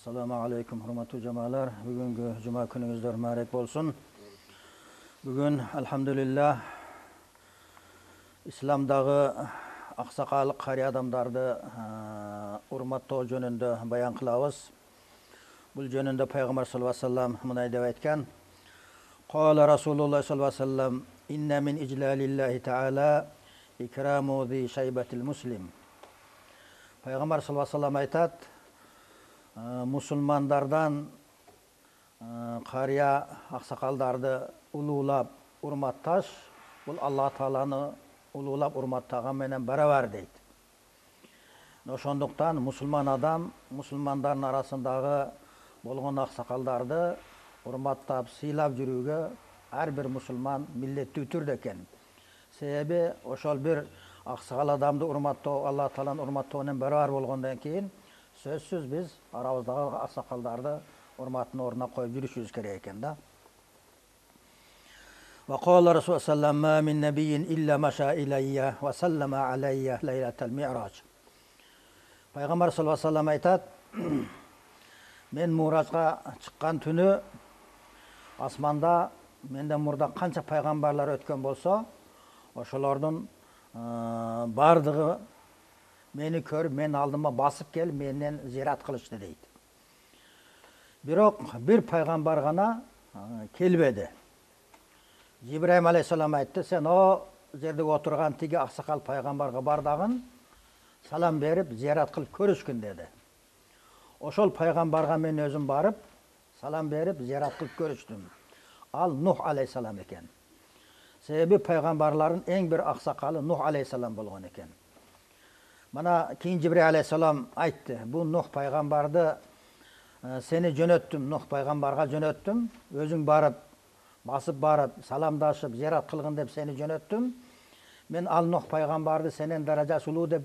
Assalamu alaikum hurmatly jamalar. Bugünkü cuma günüňizler mübarek bolsun. Bugün elhamdülillah İslamdagy aksakal kary adamdardy urmattoo jönünde bayan kılabız. Bul jönünde Peygamber sallallahu aleyhi ve sellem mınay dep aytkan. Qala Rasulullah sallallahu aleyhi ve sellem inne min iclalillahi taala ikramu zi şaybatil muslim. Peygamber sallallahu aleyhi ve sellem aytat, musulmandardan karya aksakaldardı ululap urmattaş, bul Allah Taalany ululap urmattagan menen barabar deyt. Oşonduktan musulman adam musulmandarın arasındagy bolgon aksakaldardı urmattap sıylap jürүүgө her bir musulman milletli türde eken. Sebebi oşol bir aksakal adamды urmattoo Allah Taalanyň urmattoo menen barabar bolgondan keyin sözsüz biz arabızdagy aksakaldardy urmatyny oruna koyup jürüşübüz kerek eken da. Ve qala Rasulullah sallallahu aleyhi ve sellem ma min nebiyyin illa maşa ilayya ve sallama alayya leyletel mi'raj. Peygamber sallallahu aleyhi ve sellem aytat, men Murajga çykkan tünü asmanda menden murda kança peygamberler ötken bolsa, oşolardyň bardygy meni körüp men aldyma basyp kelip menden ziyaret kılıştı deyt. Birok bir peygamber gana kelbedi. Jibril aleyhisselam aytdı, sen o jerde oturgan tigi aksakal peygamberge bardagın salam berip ziyaret kılıp körüşkün dedi. Oşol peygamberge men özüm barıp salam berip ziyaret kılıp körüştüm. Al Nuh aleyhisselam eken. Sebebi peygamberlerin en bir aksakalı Nuh aleyhisselam bolgon eken. Mana keyin Jibril aleyhisselam aytdı, bu Nuh peygamberdi seni jönöttüm, Nuh peygamberge jönöttüm, özüň barıp basıp barıp salamdaşıp ziyaret kılgın dep seni jönöttüm. Men al Nuh peygamberdi senen darajasy uluu dep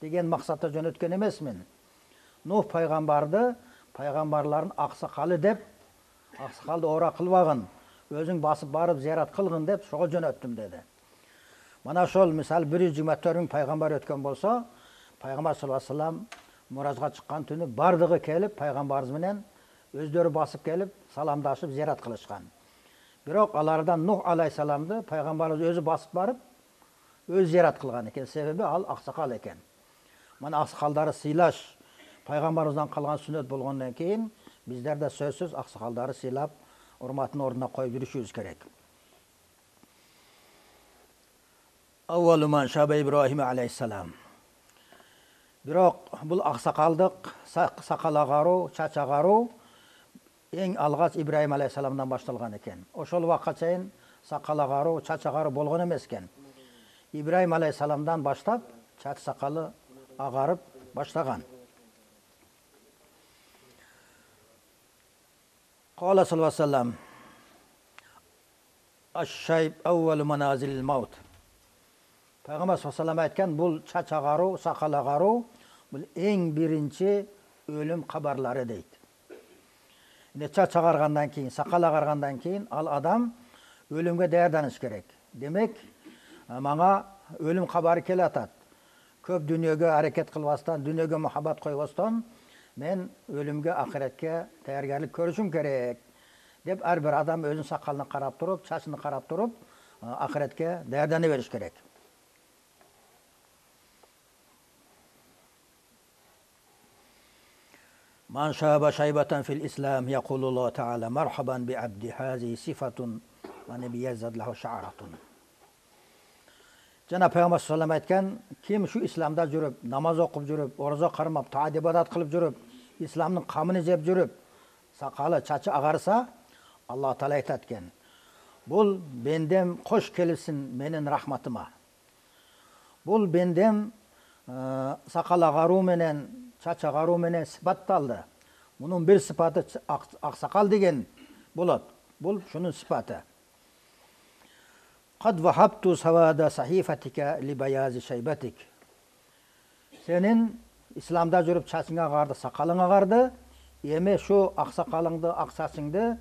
degen maksatda jönötken emesmin. Nuh peygamberdi peygamberlerin aksakalı dep aksakaldy ora kılbagın, özüň basıp barıp ziyaret kılgın dep şoga jönöttüm dedi. Mana şol misal 124 peygamber ötken bolsa, Peygamber sallallahu aleyhi ve sellem Murajga çykkan tünü bardygy kelip peygamberimiz menen özleri basıp kelip salamdaşıp ziyaret kılışkan. Birok alardan Nuh aleyhisselamdy peygamberimiz özü basıp barıp öz ziyaret kılgan eken. Sebebi al aksakal eken. Mana aksakaldary sıylaş peygamberimizden kalgan sünnet bolgondan keyin bizler de sözsüz aksakaldary sıylap urmatyny oruna koyup jürüşübüz kerek. Awwalu man şabe İbrahim aleyhisselam. Birok bul aksakaldyk, sakal agaruu, çaç agaruu en algaç İbrahim aleyhisselamdan baştalgan eken. Oşol wagtga çeyin sakal agaruu, çaç agaruu bolgon emesken. İbrahim aleyhisselamdan başlap çaç sakalı agarıp başlagan. Qala sallallahu aleyhi ve sellem aş-şayb awwalu manazilil maut. Peygamber sallallahu aleyhi ve sellem aytkan, bul çaç agaruu, sakal agaruu bul en birinci ölüm kabarları deyt. Çaç agargandan keyin, sakal agargandan keyin al adam ölümge daýardanyş kerek. Demek maňa ölüm kabary kelatat. Köp dünýäge hareket kılbastan, dünýäge muhabbat koýbastan men ölümge, ahiretke taýýargarlyk körüşüm kerek dep her bir adam özüň sakalyny karap turup, çaçyny karap turup ahiretke daýardany beriş kerek. Man şaba şaybatan fil İslam yaqulullahu Teala merhaban bi abdi hazihi sifatun ve nebiyezzad lahu şa'ratun. Cenab-ı Peygamber sallallahu aleyhi ve sellem aytkan, kim şu İslamda jürüp, namaz okup jürüp, oraza karmap, taat ibadat kılıp jürüp, İslamның kamını jep jürüp, sakalı, çaçı agarsa, Allah Teala aytatken, bul bendem hoş kelipsin menin rahmatıma. Bul bendem sakal agaruu menen, çaç agaruu menen sıfattaldı. Bunun bir sıfatı aksakal degen bolat. Bul şunun sıfatı. Qad vahabtu savada sahifatika li bayazi şaybatik. Senin İslamda jürüp çaçyň agardy, sakalyň agardy. Eme şu aksakalyňdy, aksaçyňdy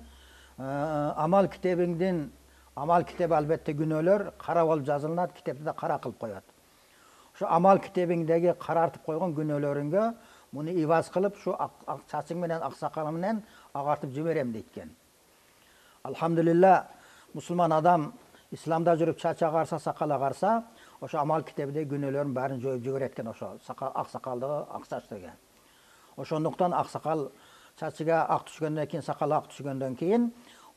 amal kitebiňden, amal kitebi albatta günöler kara bolup жазылынат, kitepde de kara kılıp koyat. Şu amal kitebiňdegi karartıp koygan günölörüňge Bunu ivaz kılıp şu çaçın menen aksakalı menen agartıp jiberem deytken. Alhamdulillah Müslüman adam İslamda жүрüp çaç agarsa, sakal agarsa, oşo amal kitabida günölөрün baарын жоюп жибереткен oşo aksakaldыгы, aksaçlığı. Oşonduktan aksakal çaçıga ak düşkөндөн кийин, sakal ak düşkөндөн кийин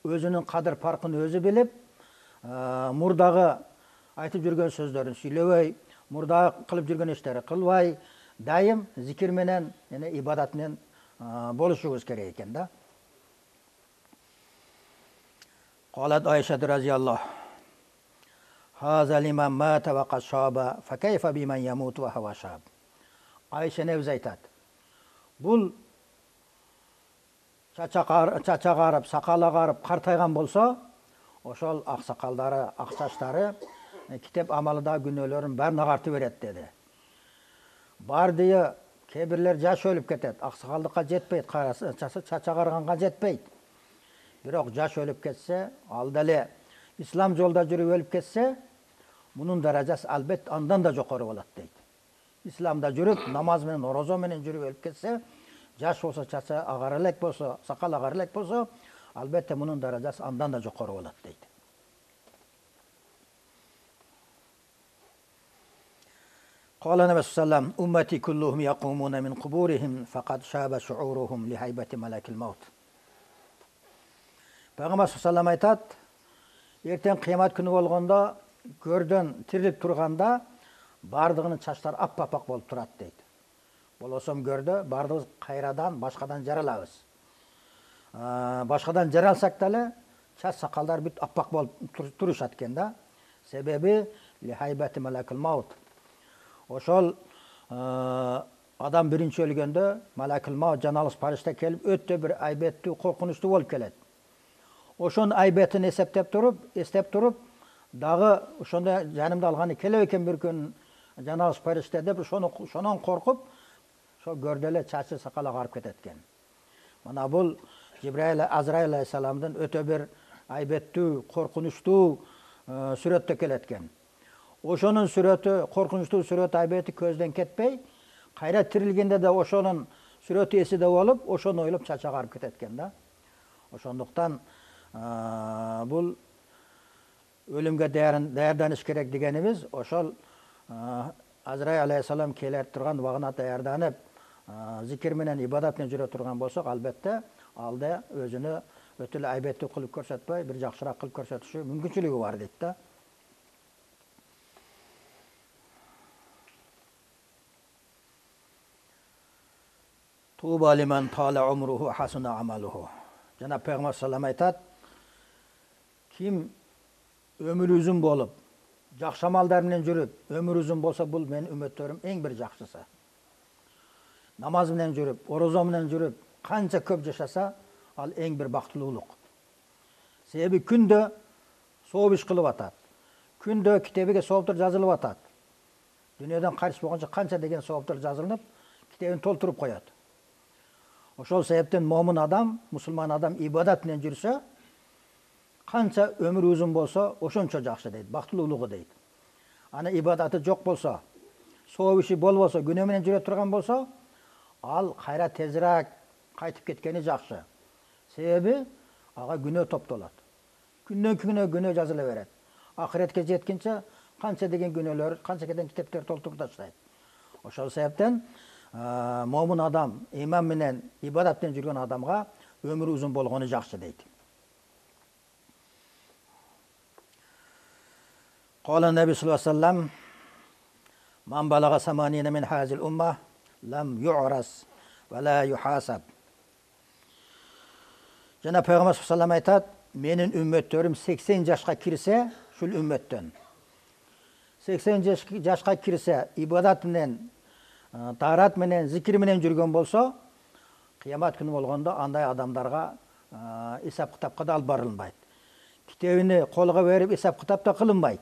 өзүнүн кадыр паркын өзү билип, мурдагы айтып жүргөн сөздөрүн сүйлөбөй, мурдагы кылып жүргөн иштерди кылбай, дайым зикир менен, ибадат менен болушубуз керек экен да. قالت عائشة رضي الله هذا لمن مات وقد شاب فكيف بمن يموت وهو شاب. Ayşe nevz aytат. Бул чача карып, сакалы карып картайган болсо, ошол аксакалдары, акчачтары китеп амалыда күнөөлөрүн баарын агартып берет деди. Бардыйы кээ бирлер жаш өлүп кетет, аксакалдыкка жетпейт, чача карганга жетпейт. Бирок жаш өлүп кетсе, ал деле ислам жолда жүрүп өлүп кетсе, мунун даражасы албет андан да жокору болот дейт. İslamda жүрүп, намаз менен, орозо менен жүрүп өлүп кетсе, жаш болсо, чача агара элек болсо, сакал агара элек болсо, албетте мунун даражасы андан да жокору болот дейт. قال النبي صلى الله عليه وسلم أمتي كلهم يقومون من قبورهم فقد شاب شعورهم لهيبة ملك الموت. Peygamber sallallahu aleyhi ve sellem aytat, erten kıyamet günü болгондо, көрдөн тирилип турганда, бардығының чаштары ап-апақ болып тұрады дейді. Болосом көрді, бардығыз қайрадан, башқадан жаралабыз. Башқадан жаралсақ дәлі, чаш сақалдар бүт аппақ болып тұрышат екен да. Себебі лихайбати малакил маут. Ошол адам биринчи өлгөндө малакил маут жаналык париште келип өтө бир айбеттүү, коркунучтуу болуп келет. Ошонун айбетин эстеп туруп, дагы ошондо жанымда алганы келе экен бир күн жаналык париште деп ошонон коркуп, ошо көрдө эле чачы сакалы агарып кетет экен. Мына бул Жибраил Азраил алейхисаламдын өтө бир айбеттүү, коркунучтуу сүрөттө келет экен. Ошонун сүрөтү, коркунучтуу сүрөт айбети көздөн кетпей, кайра тирилгенде да ошонун сүрөтү эсиде болуп, ошону ойлоп чачы агарып кетет экен да. Ошондуктан бул өлүмгө даярданыш керек дегенибиз, ошол Азраил алейхисалам келе турган убагына даярданып, зикир менен, ибадат менен жүрө турган болсок, албетте алда өзүнө өтө эле айбеттүү кылып көрсөтпөй, бир жакшыраак кылып көрсөтүшү мүмкүнчүлүгү бар дейт да. Tuba liman tala umruhu hasuna amaluhu. Cenab-ı Peygamber sallallahu aleyhi ve sellem aytat, kim ömürü uzun bolup, жакшы амалдар менен жүрүп, өмүр узун болсо, бул менин үммөттөрүм эң бир жакшысы. Намаз менен жүрүп, орозо менен жүрүп, канча көп жашаса, ал эң бир бактылуулук. Себеби күндө сооп иш кылып атат. Күндө китебиге сооптор жазылып атат. Дүйнөдөн кайрыш болгончо канча деген сооптор жазылып, китебин толтуруп коет. Ошол себептен момун адам, мусулман адам ибадат менен жүрсө, канча өмүр узун болсо, ошончо жакшы дейт, бактылуулугу дейт. Ана ибадаты жок болсо, сооп иши болбосо, күнөө менен жүрө турган болсо, ал кайра тезирээк кайтып кеткени жакшы. Себеби ага күнөө топтолот. Күндөн күнөө күнөө жазыла берет. Ахиретке жеткенче канча деген күнөөлөр, канча деген китептер толтуруп таштайт. Ошол себептен момун адам, иман менен, ибадат менен жүргөн адамга өмүр узун болгону жакшы дейт. قال النبي صلى الله عليه وسلم من بلغ 80 من هذه الأمة لم يعرس ولا يحاسب. Cenab-ı Peygamber sallallahu aleyhi ve sellem aytat, menin ümmettörüm 80 yaşka kirse, şul ümmetten. 80 yaşka kirse, ibadat menen, taharat menen, zikir menen жүргөн bolsa, kıyamet günü bolganda anday adamlarga isap kitapka da alып barılmayt. Kitebini kolga verip isap kitapta kılınmayt.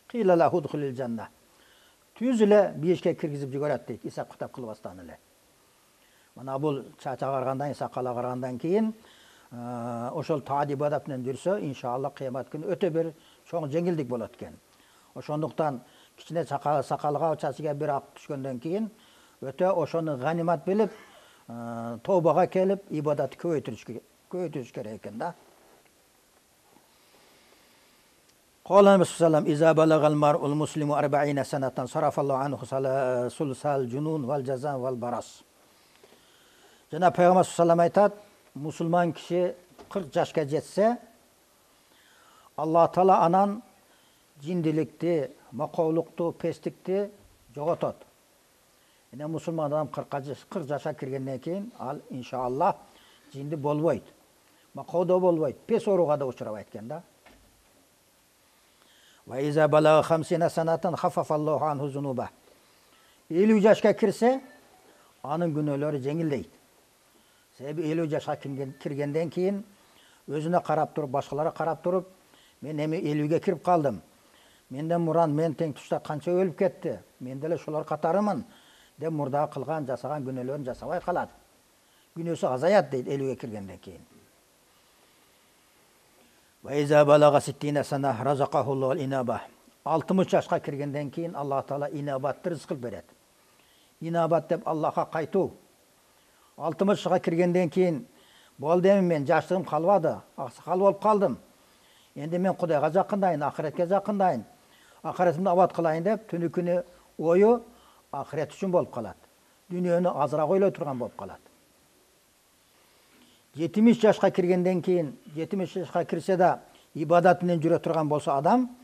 Qila lahu udkhulil janna. Tüz ile bir işe kirgizip jigorat deyt, isap kitap kılbastan ele. Mana bul çaça agargandan, sakal agargandan keyin oşol taat ibadat menен жүрсө, inşallah kıyamet günü öte bir çoğun jеңилдик болот экен. Ошондуктан кичине сакалга, чачыга bir ak түшкөндөн кийин өте ошону ганимат билип, тобага келип, ибадатты көбөйтүрүш керек экен да. قال النبي صلى الله عليه وسلم إذا بلغ المرء المسلم 40 سنة صرف الله عنه ثلث الجنون والجزاء والبرص. Жана Пайгамбар саллаллаху алейхи айтат, мусулман киши 40 жашка жетсе, Аллах Таала анан жиндиликти, макоолукту, пестикти жоготот. Эне мусулман адам 40 жашка киргенден кийин ал иншаллах жинди болбойт. Макоодо болбойт, пес ооруга да учурабайт экен да. Ve izâ balâ 50 senaten haffafallahu anhu zunubah. 50 yaşka kirse, anın günahları jеңилдейт. Себеби 50 жашка киргенден кийин өзүнө карап туруп, башкаларга карап туруп, мен эми 50ге кирип калдым. Менден муран мен тең тушта канча өлүп кетти. Мен деле шулар катарымын деп мурда кылган, жасаган күнөөлөрүн жасабай калат. Күнөөсү азаят дейт 50ге киргенден кийин. Ve izâ balâga 60 sene razaqahullahu al-inâbah. 60 жашка киргенден кийин Аллах Таала инабатты рызык берет. Инабат деп Аллахка кайтуу. 60 жашка киргенден кийин болду эми мен жаштыгым калбады, аксакал болуп калдым. Энди мен Кудайга жакындайын, ахиретке жакындайын. Ахиретимди абад кылайын деп түнү күнү ою ахирет үчүн болуп калат. Дүйнөнү азыраак ойлой турган болуп калат. 70 жашка киргенден кийин, 70 жашка кирсе да ибадат менен жүрө турган болсо адам,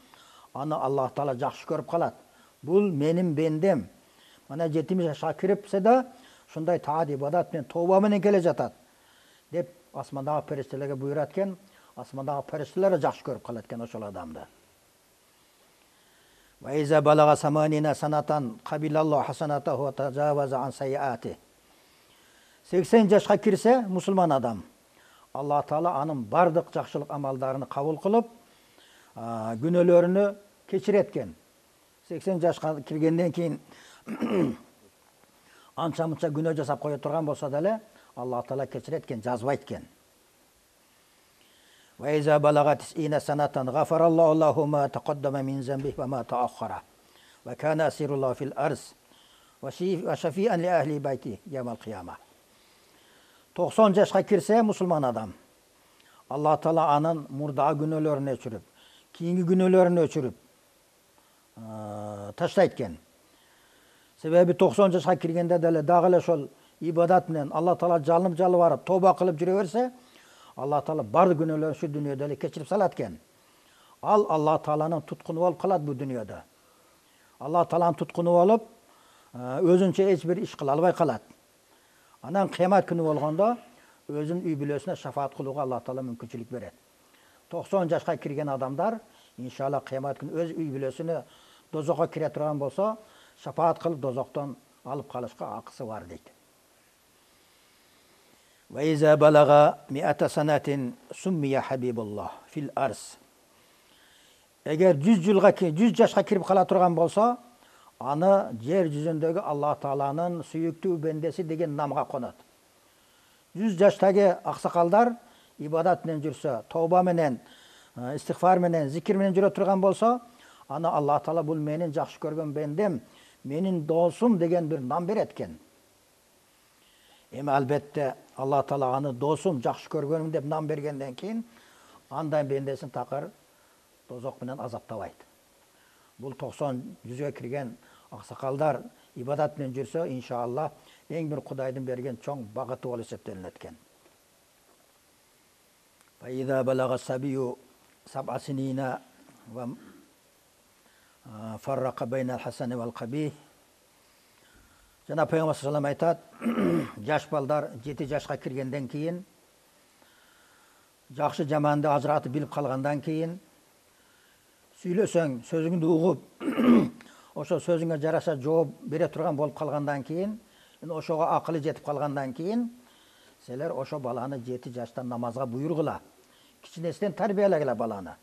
аны Аллах Таала жакшы көрүп калат. Бул менин бендем. Мана 70 жашка кирипсе да, шундай таат ибадат менен тооба менен келе жатат деп асмандагы периштелерге буйрат экен. Асмандагы периштелер жакшы көрүп калат экен ошол адамды. Ва иза балага 80 санатан кабилаллаху хасанатаху ва таджаваза ан сайяати. 80 жашка кирсе мусулман адам, Аллах Таала анын бардык жакшылык амалдарын кабыл кылып, күнөөлөрүнү кечирет экен. 80 жашка киргенден кийин анча-мынча күнөө жасап кое турган болсо деле, Аллах Таала кечирет экен, жазбайт экен. Ва иза балага 90 санатан гафараллаху лаху ма тaqaddama min zambihi ва ма ta'akhkhara. Ва кана асируллаху фил арз ва шафиан ли ахли байти ямал кыяма. 90 жашка кирсе мусулман адам, Аллах Таала анын мурдагы күнөөлөрүн өчүрүп, кийинки күнөөлөрүн өчүрүп таштайт экен. Себеби 90 жашка киргенде деле дагы эле ошол ибадат менен Аллах Таала жалынып барып, тоба кылып жүрө берсе, Аллах Таала бардык күнөөлөрүн ушу дүйнөдө эле кечирип салат экен. Ал Аллах Тааланын туткуну болуп калат бул дүйнөдө. Аллах Тааланын туткуну болуп, өзүнчө эч бир иш кыла албай калат. Анан кыямат күнү болгондо өзүнүн үй бүлөсүнө шафаат кылууга Аллах Таала мүмкүнчүлүк берет. 90 жашка кирген адамдар иншалла кыямат күнү өз үй бүлөсүнө дозокко кире турган болсо, шафаат кылып дозоктон алып калышка акысы бар дейт. Ва иза балага 100 санатин суммия хабибуллах фил арс. Эгер 100 жашка кирип кала турган болсо, аны жер жүзүндөгү Аллах Тааланын сүйүктүү бендеси деген намга конот. 100 жаштагы аксакалдар ибадат менен жүрсө, тооба менен, истигфар менен, зикир менен жүрө турган болсо, аны Аллах Таала бул менин жакшы көргөн бендем, менин досум деген бир нам берет экен. Эми албетте Аллах Таала аны досум, жакшы көргөнүм деп нам бергенден кийин, андай бендесин такыр дозок менен азаптабайт. Бул 90-100ге кирген аксакалдар ибадат менен жүрсө, иншалла эң бир Кудайдын берген чоң багыты болуп эсептелинет экен. Fa iza balagha sabiyyu 7 sinina wa farraqa bayna al-hasan wal-qabih. Жана Пайгамбар саллаллаху алейхи айтат, жаш балдар 7 жашка киргенден кийин, жакшы жаманды ажыратып билип калгандан кийин, сүйлөсөң, сөзүңдү угуп, ошо сөзүңө жараша жооп бере турган болуп калгандан кийин, ошого акылы жетип калгандан кийин, силер ошо баланы 7 жаштан намазга буйругула. Кичинесинен тарбиялагыла баланы.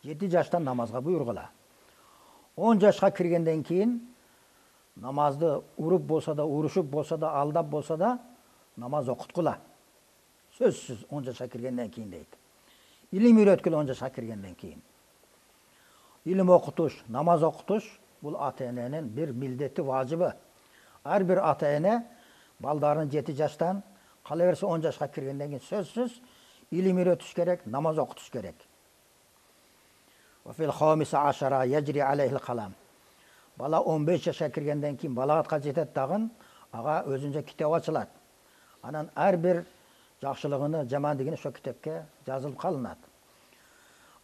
7 жаштан намазга буйругула. 10 жашка киргенден кийин намазды уруп болсо да, урушуп болсо да, алдап болсо да намаз окуткула. Сөзсүз 10 жашка киргенден кийин дейт. Илим үйрөткүлө 10 жашка киргенден кийин. Илим окутуш, намаз окутуш бул ата-эненин бир милдети, важыбы. Ар бир ата эне балдарын 7 жаштан, кала берсе 10 жашка киргенден кийин сөзсүз илим үйрөтүш керек, намаз окутуш керек. Ва фил хамиса ашара яжри алейхил калам. Бала 15 жашка киргенден кийин балагатка жетет дагын, ага өзүнчө китеп ачылат. Анан ар бир жакшылыгыны, жамандыгын ошо китепке жазылып калынат.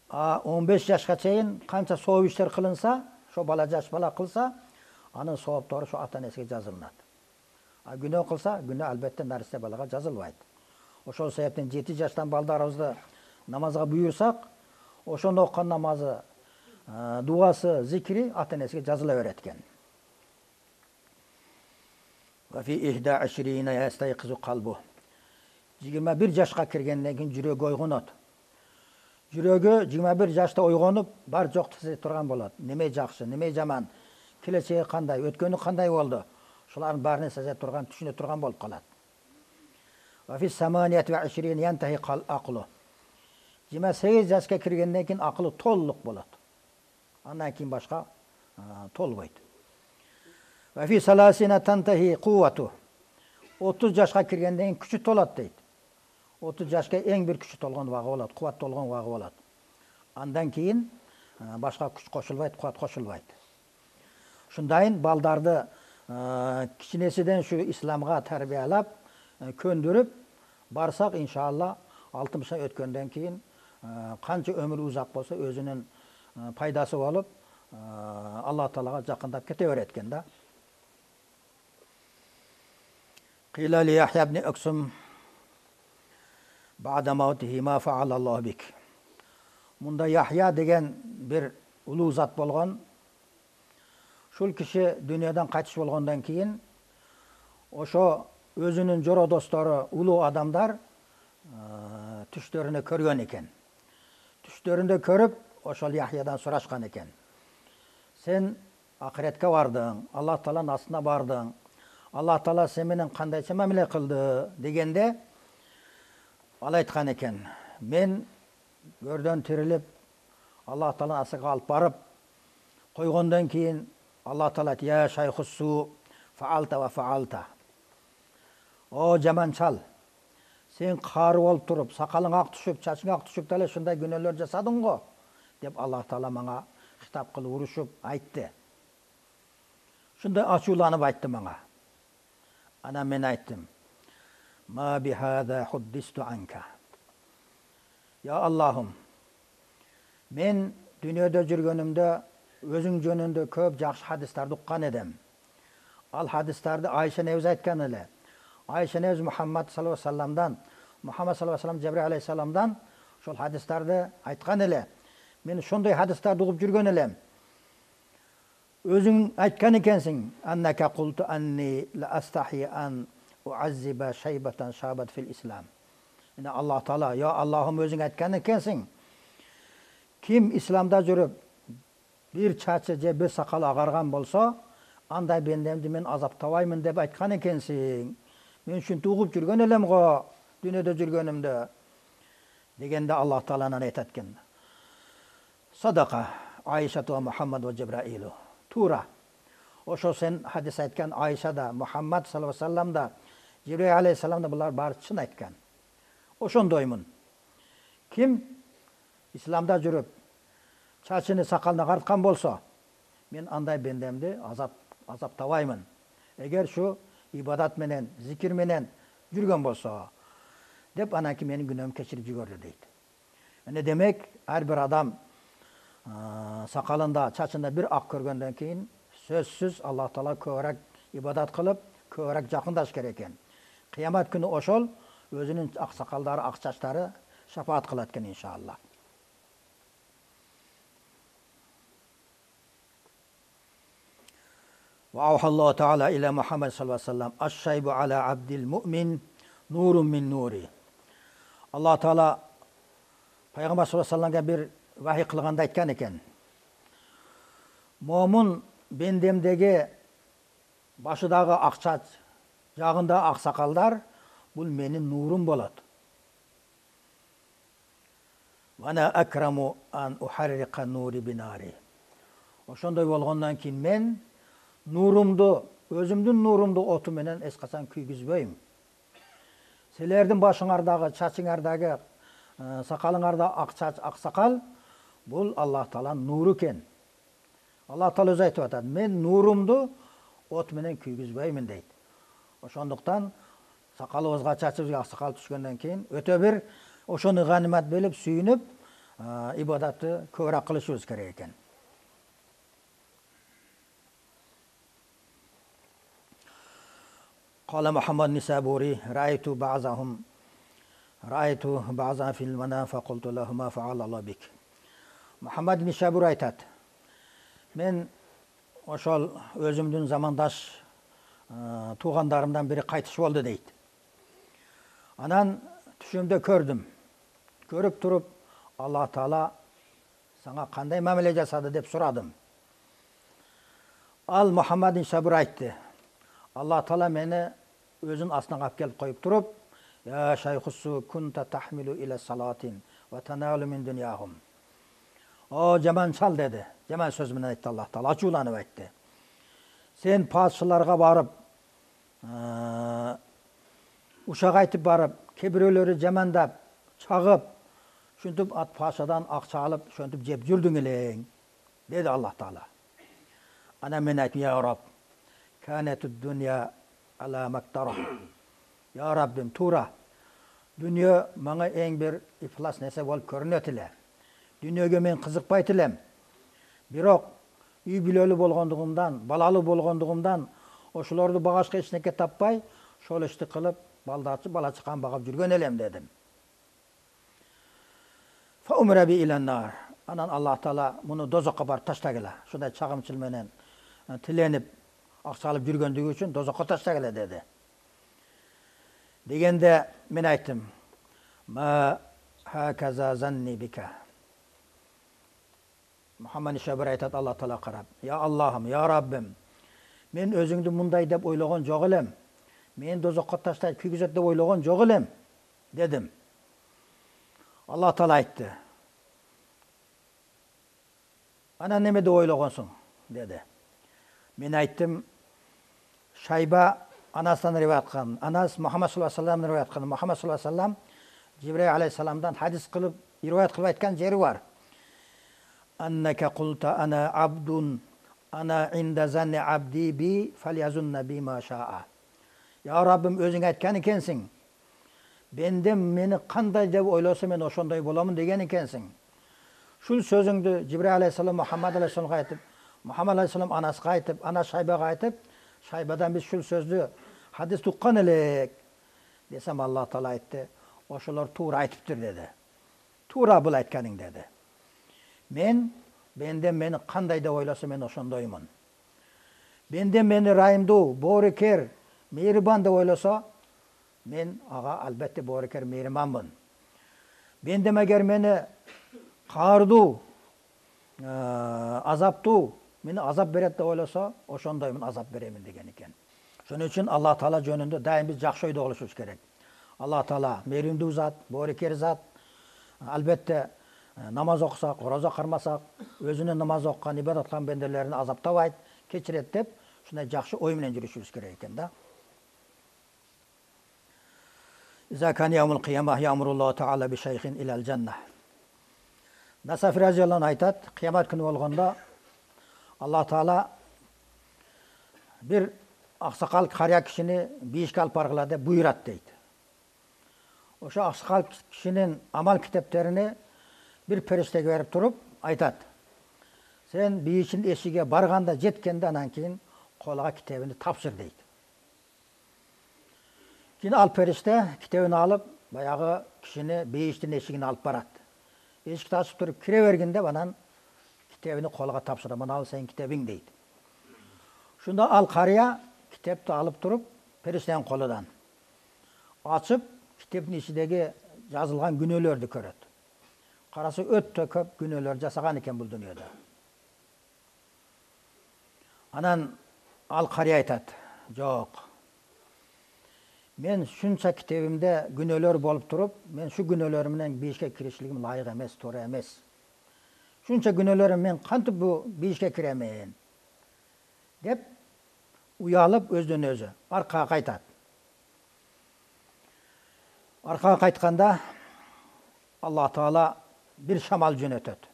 15 жашка чейин канча сооп иштер кылынса, ошо бала жаш бала кылса, анын сооптору ошо ата энесине жазылынат. Күнөө кылса, күнөө албетте нарисе балага жазылбайт. Ошол себептен 7 жаштан балдарыбызды намазга буйрусак, ошону оккан намазы, дуасы, зикри ата энесине жазыла берет экен. Ва фи 21 ястайқизу қалбу. 21 жашка киргенден кийин жүрөгү ойгонот. Жүрөгү 21 жашта ойгонуп, бар жокту сезе турган болот. Неме жакшы, неме жаман, келечеги кандай, өткөнү кандай болду. Шулардын баарын сезе турган, түшүнө турган болуп калат. Ва фи 28 янтахи акылу. 28 жашка киргенден кийин акылы толук болот. Андан кийин башка толбойт. Ва фи 30 тантахи куввату. 30 жашка киргенден кийин күчү толот дейт. 30 жашка эң бир күчү толгон убагы болот, кубат толгон убагы болот. Андан кийин башка күч кошулбайт, кубат кошулбайт. Ушундайын балдарды кичинесиден şu исламга тарбиялап, көндүрүп барсак, иншалла 60 өткөндөн кийин канча өмүр узак болсо өзүнүн пайдасы болуп, Алла Таалага жакындап кете берет экен да. Qila li Yahya ibn Aksum ba'da mawtihi ma fa'ala Allah bik. Munda Yahya деген bir улуу зат болгон. Шул киши дүйнөдөн кайтыш болгондон кийин ошо өзүнүн жоро достору, улуу адамдар түштөрүнө көргөн экен. Түштөрүндө көрүп, ошол Яхьядан сурашкан экен. Сен акыретке бардың, Алла Тааланын астына бардың. Алла Таала сен менен кандайча мамиле кылды дегенде, ал айткан экен: мен көрдөн тирилип, Алла Тааланын астына алып барып койгондон кийин Алла Таала я шайхуссу фаалта ва фаалта. О жаманчал, сен кары болуп туруп, сакалың ак түшүп, чачың ак түшүп деле ушундай күнөөлөр жасадың го, деп Алла Таала мага хитап кылып урушуп айтты. Ушундай ачууланып айтты мага. Ana men aytdim. Ma bihada huddistu anka. Ya Allah'ım, men dünyada жүргөнүмдө өзүң жөнүндө көп жакшы хадистарды уккан эдем. Ал хадистарды Айша небиз айткан эле. Айша небиз Мухаммад саллаллаху алейхи вассаламдан, Мухаммад саллаллаху алейхи вассалам Жабраил алейхиссаламдан ошол хадистарды айткан эле. Мен ошондой хадистарды угуп жүргөн элем. Özün aytkan ekensin. Annaka qultu anni la astahi an uazziba shaybatan shabat fil İslam. Yani Allah Teala, ya Allah'ım özün aytkan ekensin. Kim İslamda жүрүп bir çaçı je bir sakal agargan bolsa, андай bendemdi men azaptabаймын деп aytkan ekensin. Men şuntu ugup жүргөн elem go, dünödө жүргөнүmdө. Degende Allah Teala'nın aytat eken. Sadaka Ayşe ve Muhammed ve Cebrail'u. Tuğra. Oşo sen hadis aytkan Ayşe da, Muhammed sallallahu aleyhi ve sellem da, Cebrail aleyhisselam da bunlar bari çın aytkan. Oşondoymun. Kim İslamda жүрүp, çaçını sakalını kartkan bolsa, men anday bendemdi azaptabаймын. Eğer şu ibadat menen, zikir menen жүргөн bolsa, dep anaki menin günöm keçirip jibördü deydi. Ne demek? Her bir adam sakalında, çaçında bir ak görgöndөн keyin sözsüz Allah Taala köörek ibadat kılıp, köörek jakındaş gereken. Kıyamet günü oşol özünün ak sakaldары, ak çaçları şafaat kılat eken inşallah. Ve avhallahu Teala ila Muhammed sallallahu aleyhi ve sellem aş-şaybu ala abdil mu'min nurun min nuri. Allah Teala Peygamber sallallahu aleyhi ve sellem'e bir vahiy kılganda aytkan eken. Momun bendemdegi başıdagı ak çaç, jagında ak sakaldar bul menin nurum bolat. Ve ana akramu an uharriqa nuri binari. Oşondoy bolgondan keyin men nurumdu özümdün nurumdu otu menen eç kaçan küygüzbeyim. Selerдің başыңардағы, çaçыңардағы, сақалыңарда ақ çaç, ақ сақал, бұл Аллах Тааланың нуру екен. Аллах Таала өзі айтып атады, мен нурумду от менен күйгізбеймін дейді. Ошондуктан сакалыбызга, чачыбызга ак сакал түшкөндөн кийин өтө бир ошону ганимат билип, сүйүнүп, ибадатты көбүрөөк кылышыбыз керек экен. قال محمد نسابوري رأيت بعضهم في المنام فقلت له ما فعل الله بك. Muhammad Nisaburi айтат. Мен ошол өзүмдүн замандаш туугандарымдан бири кайтыш болду дейт. Анан түшүмдө көрдүм. Көрүп туруп, Аллах Таала сага кандай мамиле жасады деп сурадым. Ал Muhammad Nisaburi айтты. Аллах Таала мени өзүнүн астына алып келип коюп туруп, "Я шайхусу кунта тахмилу иля салатин ва таналу мин дуньяхум." О жаман чал dedi. Жаман сөз менен айтты Аллах Таала, ачууланып айтты. Сен падышаларга барып, ушак айтып барып, кээ бирөөлөрү жамандап, чагып, ушинтип ат падышадан акча алып, ошентип жеп жүрдүң элең, dedi Аллах Таала. Ана мен айттым, "Я Рабб, канатуд дунья ала мактара." Ya Rabbim, tuğra. Dünya bana en bir iflas nese bol körünöt ile. Dünyaga men kızıkpayt ilem. Biroq үй бүлөлүү болгондугумдан, балалуу болгондугумдан, ошолорду багашка эчнеке таппай, ошол ишти кылып, балдачы бала чакан багып жүргөн элем дедим. Fa umra bi ilan nar. Анан Аллах Таала муну дозокко барып таштагыла. Ушундай чагымчыл менен тиленип, акча алып жүргөндүгү үчүн дозокко таштагыла деди. Degende men aytdim. Ma hakaza zanni bika. Muhammad Nisaburi aytат Аллах Таала карап. Ya Allah'ım, ya Rabbim. Men özüңdү мындай деп ойлогон жок элем. Мен дозокко таштайт, күйгүзөт деп ойлогон жок элем, dedim. Аллах Таала айтты. Ana неме деп ойлогонсуң, dedi. Мен айттым, Шайба anasından rivayet kılın. Anas Muhammed sallallahu aleyhi ve sellem'den rivayet kılın. Muhammed sallallahu aleyhi ve sellem Cibril aleyhisselam'dan hadis kılıp, rivayet kılıp aytkan yeri var. Anneke kulta ana abdun ana inde zanni abdi bi felyazunna bi ma şa'a. Ya Rabbim özün aytkan ekensin. Bendem meni kanday deb oylasa men oşonday bolamın degen ekensin. Şul sözüngdü Cibril aleyhisselam Muhammed aleyhisselam'a aytıp, Muhammed aleyhisselam anasına aytıp, ana Şaybaga aytıp, Şaybadan biz şul sözdü hadis tukkan elek desem Allah Taala aytты. Oşolar tuğra aytıptır dedi. Tuğra bul aytkaning dedi. Benden meni kanday deb oylasa men oşondoymun. Benden meni rayımdуу, boreker, mehriban deb oylasa men aga albatta boreker, mehribanmın. Bendem eğer meni kaardуу, azaptуу, meni azap beret deb oylasa oşondoymun, azap beremin degen eken. Şunun için Allah Taala jönündө daim biz jakşı oyda oluşubuz gerek. Allah Taala mehrimdүү zat, boreker zat. Albatta namaz okusak, oroza karmasak, özüne namaz okukan, ibadat kılan bendelerini azaptabайт, keçiret dep, şunday jakşı oy menен жүрүшүбүз керек экен да. İza kan yawmul qiyamah ya'murullahu Taala bi şeyhin ilal cennah. Nasaf radiyallahu anh aytat, kıyamet günü bolganda Allah Taala bir aksakal karya kişini bir işgal alып bargıla dep buyurat deydi. Oşo aksakal kişinin amal kitaplarını bir periştege verip turup aytat. Sen bir işin eşiğe barganda jetkende anan keyin kolaga kitabını tapşır deydi. Keyin al perişte kitabını alıp bayağı kişini bir işin eşiğine alıp barat. Eşikti açıp turup kire verginde anan kitabını kolaga tapşır. Bana al senin kitabın deydi. Şunda al karıya kitapты alıp turup periştenin koludan açıp kitapın içindeki yazılgan günölörдү көрөт. Karası öttö köp günölör jasagan eken bul dünyada. Anan al karıya aytat. Jok. Men şunça kitabımda günölör bolup turup, men şu günölörüm menen bir işe kirişligim layık emes, to'g'ri emes. Şunça günölörüm men kantip bu bir işe kiremen. Dep uyalып өздөн өзі арқаға қайтады. Арқаға қайтқанда Алла Таала bir шамал жөнөтөт.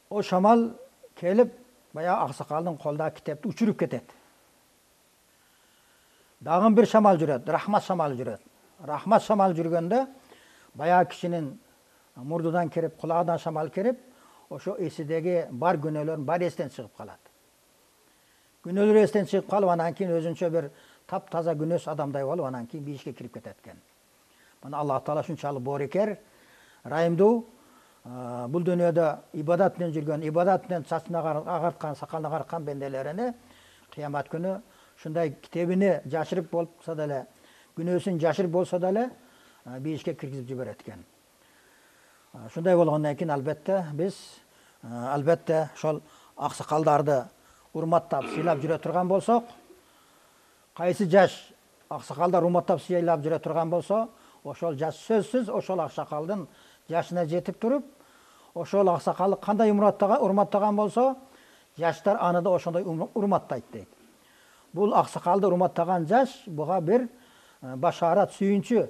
О шамал келіп, баяғы ақсақалдың қолдағы кітапты ұшырып кетеді. Дағын bir шамал жүреді, рахмат шамалы жүреді. Рахмат шамал жүргенде баяғы кішінің мұрдыдан керіп, құлағынан шамал керіп, ошо есідегі бар күнөөлөрүн бар естен шығып қалады. Күнөөлөр естен шығып қалып, анан кейін өзүнчө bir тап-таза күнөөс адамдай болуп, анан кейін бейишке кирип кетет экен. Мына Алла Таала ушунчалык боорекер, райымдуу, бул дүйнөдө ибадат менен жүргөн, ибадат менен чачына агартқан, сакалына агартқан бенделерине кыямат күнү ушундай китебине жашырып болсо деле, күнөөсүн жашырып болсо деле бейишке киргизип жиберет экен. Ушундай болгондон кийин албетте ошол аксакалдарды урматтап, сыйлап жүрө турган болсок, кайсы жаш аксакалдар урматтап, сыйлап жүрө турган болсо, ошол жаш сөзсүз ошол аксакалдын жашына жетип туруп, ошол аксакалды кандай урматтаган болсо, жаштар аны да ошондой урматтайт дейт. Бул аксакалды урматтаган жаш буга бир башарат, сүйүнчү.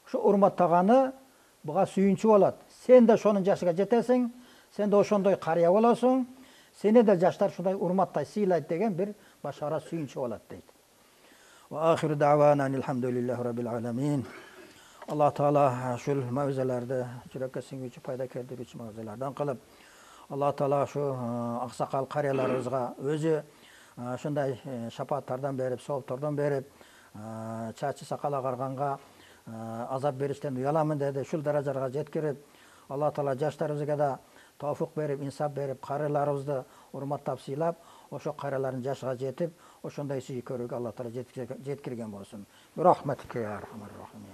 Ошо урматтаганы буга сүйүнчү болот. Сен да ошонун жашыга жетесиң, сен да ошондой карыя болосуң, сени да жаштар ушундай урматтай, сыйлайт деген бир башарат, сүйүнчү болот дейт. Ва ахиру дa'вана алхамдулиллахи раббил аламин. Алла Таала ушул мавзаларды жүрөккө сиңүүчү, пайда келтирүүчү мавзалардан кылып, Алла Таала ушу аксакал карыяларыбызга өзү ушундай шапааттардан берип, сооптордон берип, чачы сакал агарганга азап бериштен уяламын деди. Ушул даражага жеткирип, Алла Таала жаштарыбызга да тауфук берип, инсап берип, карыяларыбызды урматтап, сыйлап, ошо карыялардын жашыга жетип, ошондой сый көрүүгө Алла Таала жеткирген болсун. Рахматке я архамар рахим.